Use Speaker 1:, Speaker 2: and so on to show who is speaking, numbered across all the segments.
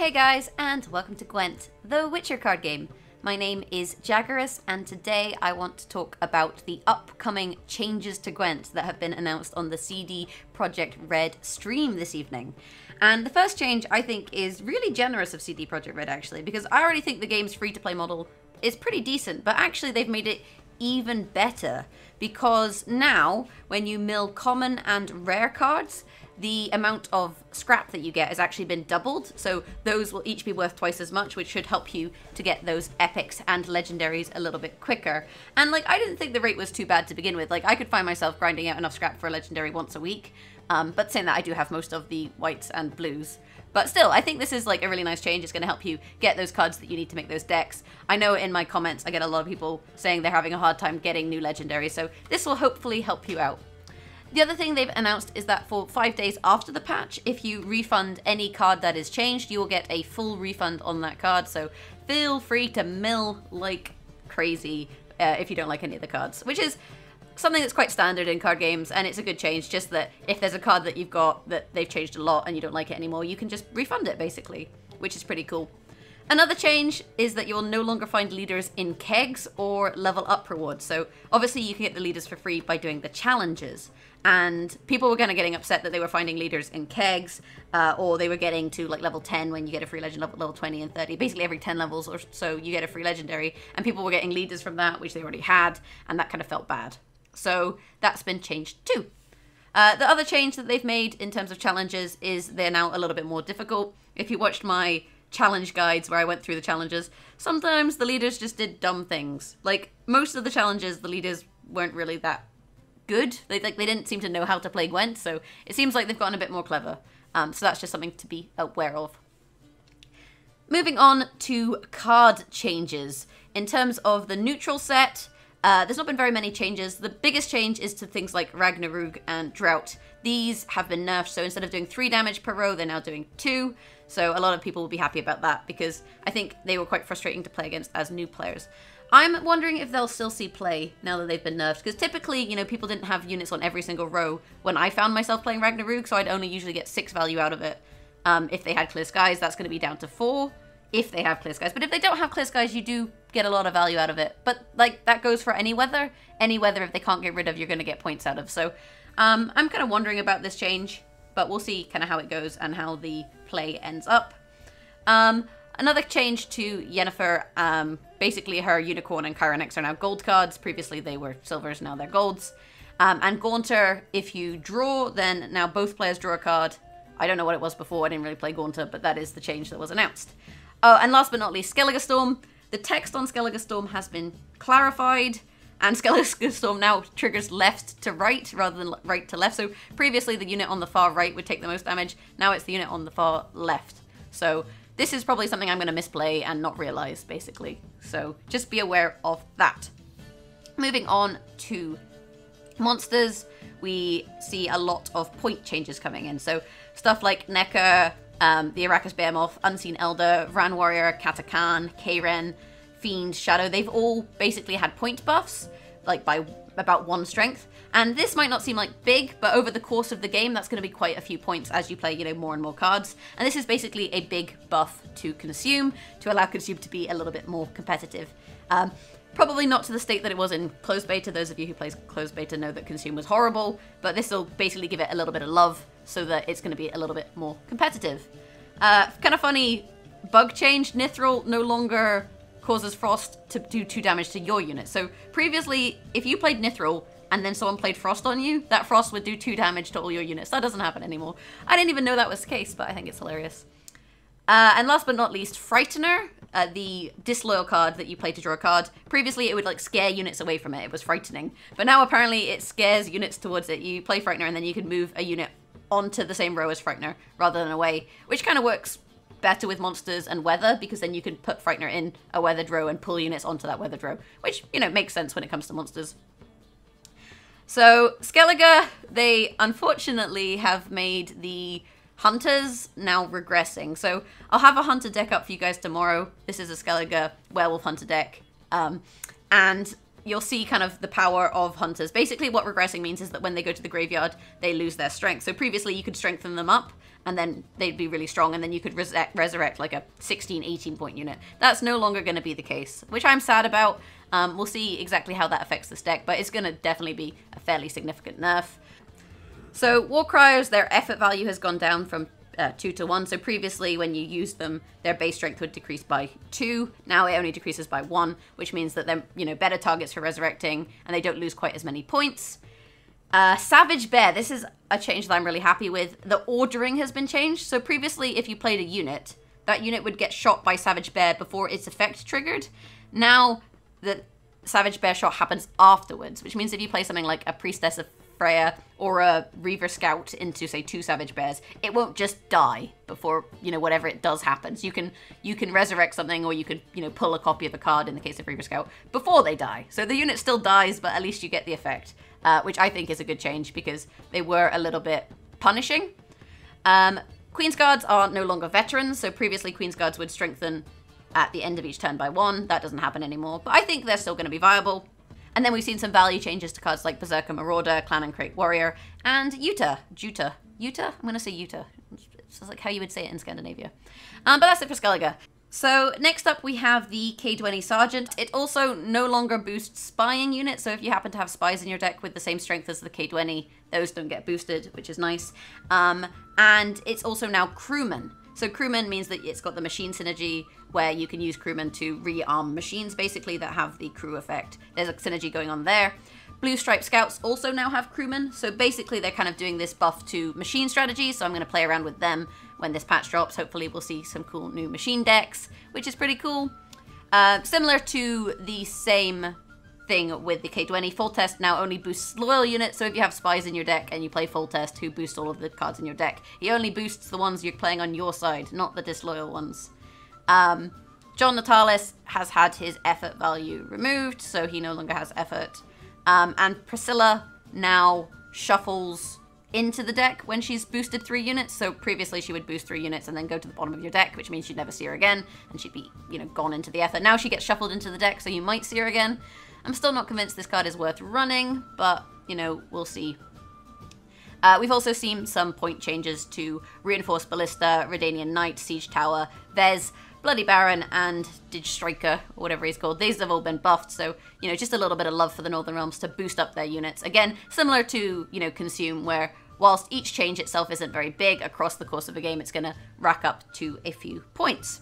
Speaker 1: Hey guys, and welcome to Gwent, the Witcher card game. My name is Jaggerus, and today I want to talk about the upcoming changes to Gwent that have been announced on the CD Projekt Red stream this evening. And the first change, I think, is really generous of CD Projekt Red, actually, because I already think the game's free-to-play model is pretty decent, but actually they've made it even better, because now, when you mill common and rare cards, the amount of scrap that you get has actually been doubled, so those will each be worth twice as much, which should help you to get those epics and legendaries a little bit quicker. And like, I didn't think the rate was too bad to begin with. Like, I could find myself grinding out enough scrap for a legendary once a week, but saying that, I do have most of the whites and blues. But still, I think this is like a really nice change. It's going to help you get those cards that you need to make those decks. I know in my comments I get a lot of people saying they're having a hard time getting new legendaries, so this will hopefully help you out. The other thing they've announced is that for 5 days after the patch, if you refund any card that is changed, you will get a full refund on that card. So feel free to mill like crazy if you don't like any of the cards, which is something that's quite standard in card games, and it's a good change. Just that if there's a card that you've got that they've changed a lot and you don't like it anymore, you can just refund it basically, which is pretty cool. Another change is that you will no longer find leaders in kegs or level up rewards. So obviously you can get the leaders for free by doing the challenges. And people were kind of getting upset that they were finding leaders in kegs, or they were getting to like level 10 when you get a free legend, level 20 and 30. Basically every 10 levels or so you get a free legendary, and people were getting leaders from that, which they already had, and that kind of felt bad. So that's been changed too. The other change that they've made in terms of challenges is they're now a little bit more difficult. If you watched my challenge guides where I went through the challenges, sometimes the leaders just did dumb things. Like, most of the challenges, the leaders weren't really that good. They didn't seem to know how to play Gwent, so it seems like they've gotten a bit more clever. So that's just something to be aware of. Moving on to card changes. In terms of the neutral set, there's not been very many changes. The biggest change is to things like Ragnarok and Drought. These have been nerfed, so instead of doing 3 damage per row, they're now doing 2. So a lot of people will be happy about that, because I think they were quite frustrating to play against as new players. I'm wondering if they'll still see play now that they've been nerfed, because typically, you know, people didn't have units on every single row when I found myself playing Ragnarok, so I'd only usually get 6 value out of it. If they had Clear Skies, that's going to be down to 4, if they have Clear Skies. But if they don't have Clear Skies, you do get a lot of value out of it. But, like, that goes for any weather. Any weather, if they can't get rid of, you're going to get points out of. So, I'm kind of wondering about this change, but we'll see kind of how it goes and how the play ends up. Another change to Yennefer, basically her Unicorn and Chironix are now gold cards. Previously they were silvers, now they're golds. And Gaunter, if you draw, then now both players draw a card. I don't know what it was before, I didn't really play Gaunter, but that is the change that was announced. Oh, and last but not least, Skellige Storm. The text on Skellige Storm has been clarified, and Skellige Storm now triggers left to right rather than right to left. So previously the unit on the far right would take the most damage, now it's the unit on the far left. So this is probably something I'm going to misplay and not realize, basically. So just be aware of that. Moving on to monsters, we see a lot of point changes coming in. So stuff like Necker, the Arrakis Behemoth, Unseen Elder, Ran Warrior, Katakan, Karen, Fiend, Shadow, they've all basically had point buffs, like by about 1 strength. And this might not seem like big, but over the course of the game, that's going to be quite a few points as you play, you know, more and more cards. And this is basically a big buff to Consume, to allow Consume to be a little bit more competitive. Probably not to the state that it was in closed beta. Those of you who play closed beta know that Consume was horrible, but this will basically give it a little bit of love so that it's going to be a little bit more competitive. Kind of funny bug change. Nithril no longer causes Frost to do 2 damage to your unit. So previously, if you played Nithril and then someone played Frost on you, that Frost would do 2 damage to all your units. That doesn't happen anymore. I didn't even know that was the case, but I think it's hilarious. And last but not least, Frightener, the disloyal card that you play to draw a card. Previously, it would like scare units away from it. It was frightening. But now apparently it scares units towards it. You play Frightener and then you can move a unit onto the same row as Frightener rather than away, which kind of works better with monsters and weather, because then you can put Frightener in a weathered row and pull units onto that weathered row, which, you know, makes sense when it comes to monsters. So, Skellige, they unfortunately have made the hunters now regressing. So, I'll have a hunter deck up for you guys tomorrow. This is a Skellige werewolf hunter deck. And you'll see kind of the power of hunters. Basically what regressing means is that when they go to the graveyard, they lose their strength. So previously you could strengthen them up and then they'd be really strong, and then you could resurrect like a 16, 18 point unit. That's no longer going to be the case, which I'm sad about. We'll see exactly how that affects this deck, but it's going to definitely be a fairly significant nerf. So War Cryers, their effort value has gone down from 2 to 1. So previously when you used them, their base strength would decrease by 2. Now it only decreases by 1, which means that they're, you know, better targets for resurrecting and they don't lose quite as many points. Savage Bear, this is a change that I'm really happy with. The ordering has been changed. So previously if you played a unit, that unit would get shot by Savage Bear before its effect triggered. Now the Savage Bear shot happens afterwards, which means if you play something like a Priestess of Freya or a Reaver Scout into, say, 2 Savage Bears, it won't just die before, you know, whatever it does happens. You can resurrect something, or you could, you know, pull a copy of a card in the case of Reaver Scout before they die. So the unit still dies, but at least you get the effect, which I think is a good change because they were a little bit punishing. Queen's Guards are no longer veterans, so previously Queen's Guards would strengthen at the end of each turn by 1. That doesn't happen anymore, but I think they're still going to be viable. And then we've seen some value changes to cards like Berserker Marauder, Clan and Crate Warrior, and Juta. I'm going to say Juta. It's like how you would say it in Scandinavia. But that's it for Skellige. So next up we have the K20 Sergeant. It also no longer boosts spying units, so if you happen to have spies in your deck with the same strength as the K20, those don't get boosted, which is nice. And it's also now Crewman. So Crewman means that it's got the machine synergy, where you can use Crewman to rearm machines, basically, that have the crew effect. There's a synergy going on there. Blue Stripe Scouts also now have Crewman, so basically they're kind of doing this buff to machine strategy, so I'm going to play around with them when this patch drops. Hopefully we'll see some cool new machine decks, which is pretty cool. Similar to the same thing with the K20, Full Test now only boosts loyal units, so if you have spies in your deck and you play Full Test who boost all of the cards in your deck, he only boosts the ones you're playing on your side, not the disloyal ones. John Natalis has had his effort value removed, so he no longer has effort. And Priscilla now shuffles into the deck when she's boosted 3 units. So previously she would boost 3 units and then go to the bottom of your deck, which means you'd never see her again, and she'd be, you know, gone into the effort. Now she gets shuffled into the deck, so you might see her again. I'm still not convinced this card is worth running, but, you know, we'll see. We've also seen some point changes to Reinforced Ballista, Redanian Knight, Siege Tower, Vez, Bloody Baron, and Dig Striker, or whatever he's called. These have all been buffed, so, you know, just a little bit of love for the Northern Realms to boost up their units. Again, similar to, you know, Consume, where whilst each change itself isn't very big, across the course of a game it's going to rack up to a few points.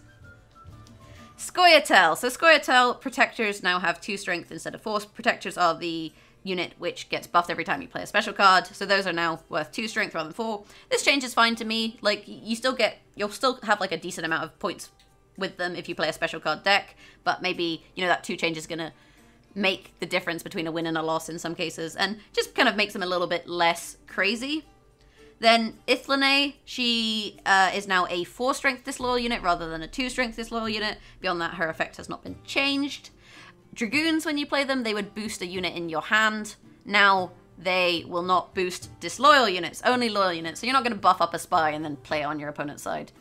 Speaker 1: Scoia'tael. So Scoia'tael Protectors now have 2 strength instead of 4. Protectors are the unit which gets buffed every time you play a special card, so those are now worth 2 strength rather than 4. This change is fine to me. Like, you'll still have like a decent amount of points with them if you play a special card deck, but maybe, you know, that 2 change is gonna make the difference between a win and a loss in some cases, and just kind of makes them a little bit less crazy. Then Ithlane, she is now a 4 strength disloyal unit rather than a 2 strength disloyal unit. Beyond that, her effect has not been changed. Dragoons, when you play them, they would boost a unit in your hand. Now they will not boost disloyal units, only loyal units, so you're not going to buff up a spy and then play it on your opponent's side.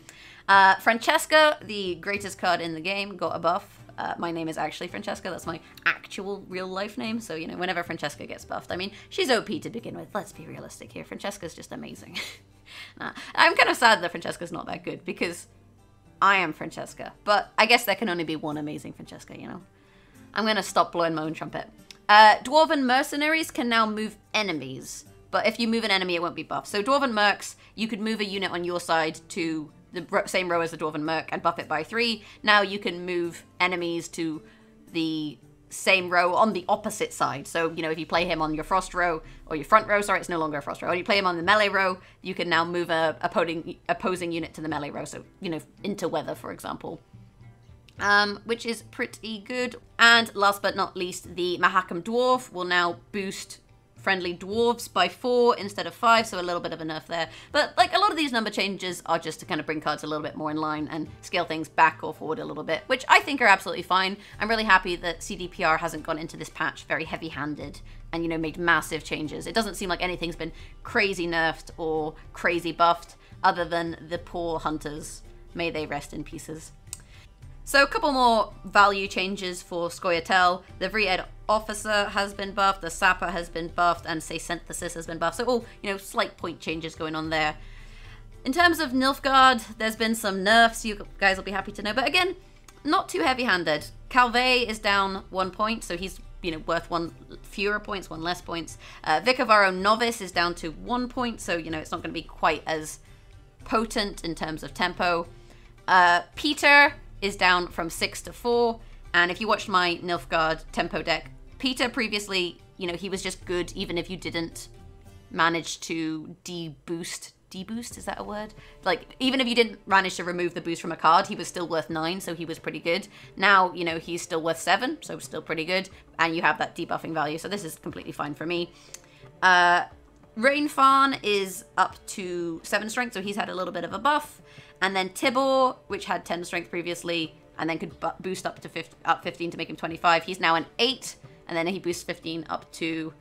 Speaker 1: Francesca, the greatest card in the game, got a buff. My name is actually Francesca. That's my actual real-life name. So, you know, whenever Francesca gets buffed, I mean, she's OP to begin with. Let's be realistic here. Francesca's just amazing. I'm kind of sad that Francesca's not that good because I am Francesca. But I guess there can only be one amazing Francesca, you know? I'm going to stop blowing my own trumpet. Dwarven Mercenaries can now move enemies. But if you move an enemy, it won't be buffed. So Dwarven Mercs, you could move a unit on your side to the same row as the Dwarven Merc and buff it by 3. Now you can move enemies to the same row on the opposite side. So, you know, if you play him on your frost row, or your front row, sorry, it's no longer a frost row. Or you play him on the melee row, you can now move a opposing unit to the melee row. So, you know, into weather, for example. Which is pretty good. And last but not least, the Mahakam Dwarf will now boost friendly dwarves by 4 instead of 5, so a little bit of a nerf there. But like a lot of these number changes are just to kind of bring cards a little bit more in line and scale things back or forward a little bit, which I think are absolutely fine. I'm really happy that CDPR hasn't gone into this patch very heavy-handed and, you know, made massive changes. It doesn't seem like anything's been crazy nerfed or crazy buffed other than the poor hunters. May they rest in pieces. So a couple more value changes for Scoia'tael. The Vreed Officer has been buffed, the Sapper has been buffed, and say Synthesis has been buffed. So all, slight point changes going on there. In terms of Nilfgaard, there's been some nerfs, you guys will be happy to know. But again, not too heavy-handed. Calvé is down 1 point, so he's worth 1 fewer points, 1 less points. Vicar of our own Novice is down to 1 point, so it's not going to be quite as potent in terms of tempo. Peter is down from 6 to 4, and if you watched my Nilfgaard tempo deck, Peter previously, he was just good even if you didn't manage to deboost, is that a word? Like, even if you didn't manage to remove the boost from a card, he was still worth 9, so he was pretty good. Now, he's still worth 7, so still pretty good, and you have that debuffing value, so this is completely fine for me. Rainfarn is up to 7 strength, so he's had a little bit of a buff. And then Tibor, which had 10 strength previously, and then could boost up to 15 to make him 25. He's now an 8, and then he boosts 15 up to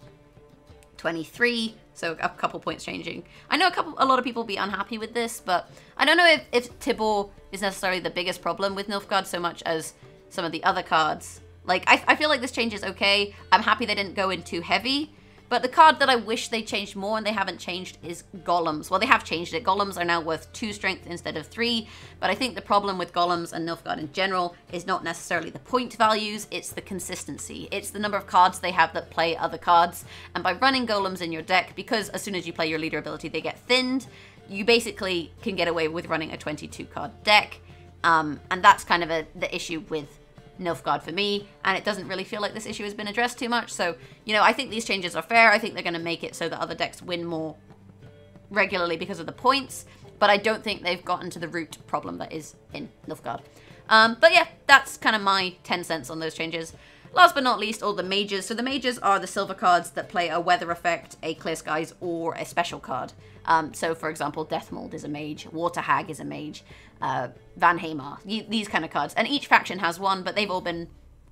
Speaker 1: 23. So a couple points changing. I know a lot of people will be unhappy with this, but I don't know if Tibor is necessarily the biggest problem with Nilfgaard so much as some of the other cards. Like, I feel like this change is okay. I'm happy they didn't go in too heavy. But the card that I wish they changed more and they haven't changed is Golems. Well, they have changed it. Golems are now worth 2 strength instead of 3. But I think the problem with Golems and Nilfgaard in general is not necessarily the point values, it's the consistency. It's the number of cards they have that play other cards. And by running Golems in your deck, because as soon as you play your leader ability, they get thinned, you basically can get away with running a 22 card deck. And that's kind of the issue with Nilfgaard for me, and it doesn't really feel like this issue has been addressed too much. So, I think these changes are fair. I think they're going to make it so that other decks win more regularly because of the points, but I don't think they've gotten to the root problem that is in Nilfgaard. But yeah, that's kind of my 10 cents on those changes. Last but not least, all the mages. So the mages are the silver cards that play a weather effect, a clear skies, or a special card. So for example, Deathmold is a mage, Water Hag is a mage, Van Hamar, these kind of cards. And each faction has one, but they've all been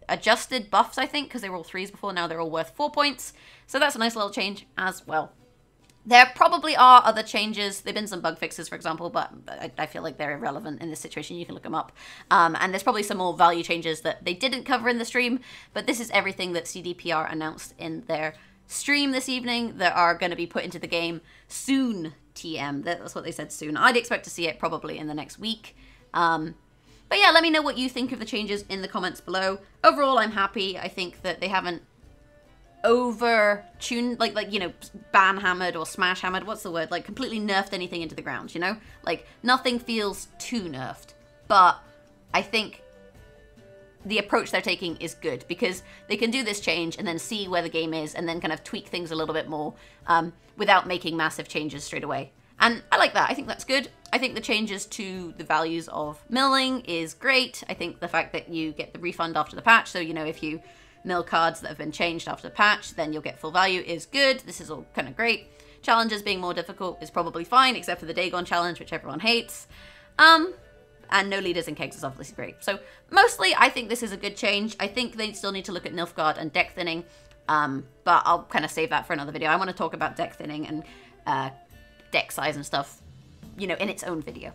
Speaker 1: adjusted buffs, I think, because they were all 3s before. Now they're all worth 4 points. So that's a nice little change as well. There probably are other changes. There have been some bug fixes, for example, but I feel like they're irrelevant in this situation. You can look them up. And there's probably some more value changes that they didn't cover in the stream, but this is everything that CDPR announced in their stream this evening that are going to be put into the game soon, TM. That's what they said, soon. I'd expect to see it probably in the next week. But yeah, let me know what you think of the changes in the comments below. Overall, I'm happy. I think that they haven't over-tuned, like ban-hammered or smash-hammered, what's the word? Like, completely nerfed anything into the ground, Like, nothing feels too nerfed. But I think the approach they're taking is good, because they can do this change and then see where the game is and then kind of tweak things a little bit more without making massive changes straight away. And I like that. I think that's good. I think the changes to the values of milling is great. I think the fact that you get the refund after the patch, so, if you mill cards that have been changed after the patch, then you'll get full value, is good. This is all kind of great. Challenges being more difficult is probably fine, except for the Dagon challenge, which everyone hates. And no leaders and kegs is obviously great. So mostly, I think this is a good change. I think they still need to look at Nilfgaard and deck thinning, but I'll kind of save that for another video. I want to talk about deck thinning and deck size and stuff, in its own video.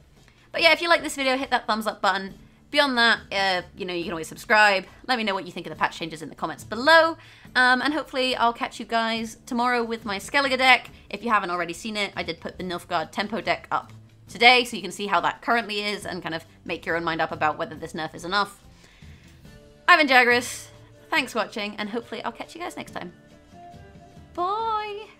Speaker 1: But yeah, if you like this video, hit that thumbs up button. Beyond that, you can always subscribe. Let me know what you think of the patch changes in the comments below. And hopefully I'll catch you guys tomorrow with my Skellige deck. If you haven't already seen it, I did put the Nilfgaard tempo deck up today, so you can see how that currently is and kind of make your own mind up about whether this nerf is enough. I've been Jaggeris. Thanks for watching, and hopefully I'll catch you guys next time. Bye!